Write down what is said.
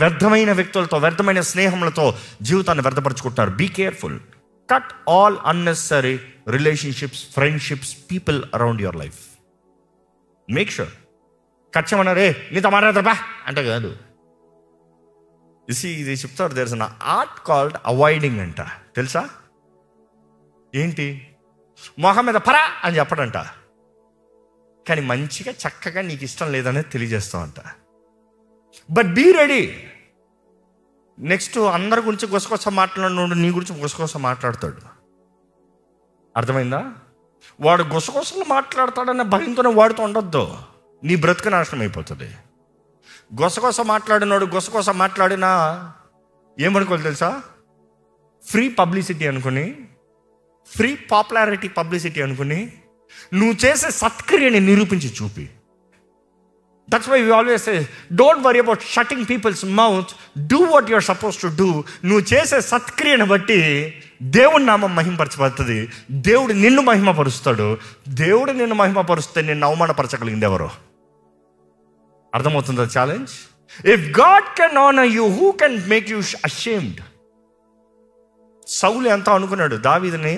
వ్యర్థమైన వ్యక్తులతో, వ్యర్థమైన స్నేహములతో జీవితాన్ని వ్యర్థపరచుకుంటున్నారు. Be careful. Cut all unnecessary relationships, friendships, people around your life. Make sure. Cut చేయమన్నారే నీతో మాట్లాడతారా అంటే కాదు. ఇది చెప్తారు, there is an art called avoiding అంట. తెలుసా ఏంటి? మొహం మీద పరా అని చెప్పడంట, కానీ మంచిగా చక్కగా నీకు ఇష్టం లేదనేది తెలియజేస్తావంట. But be ready. నెక్స్ట్ అందరి గురించి గుసగుస మాట్లాడినోడు నీ గురించి గుసగుస మాట్లాడతాడు. అర్థమైందా? వాడు గుసగుసలు మాట్లాడతాడనే భయంతోనే వాడుతూ ఉండొద్దు, నీ బ్రతుకు నాశనం అయిపోతుంది. గుసగుస మాట్లాడినోడు గుసగుస మాట్లాడినా ఏమనుకోవాలి తెలుసా? ఫ్రీ పబ్లిసిటీ అనుకుని, ఫ్రీ పాపులారిటీ పబ్లిసిటీ అనుకుని నువ్వు చేసే సత్క్రియని నిరూపించి చూపి. That's why we always say don't worry about shutting people's mouth, do what you are suppose to do. నువ్వు చేసే సత్క్రియను బట్టి దేవుడి నామం మహిమపరచబడుతుంది, దేవుడు నిన్ను మహిమపరుస్తాడు. దేవుడు నిన్ను మహిమపరుస్తే నిన్ను అవమానపరచగలిగింది ఎవరో? అర్థమవుతుందా challenge? If God can honour you, who can make you ashamed? Saul ఎంత అనుకున్నాడు దావీదుని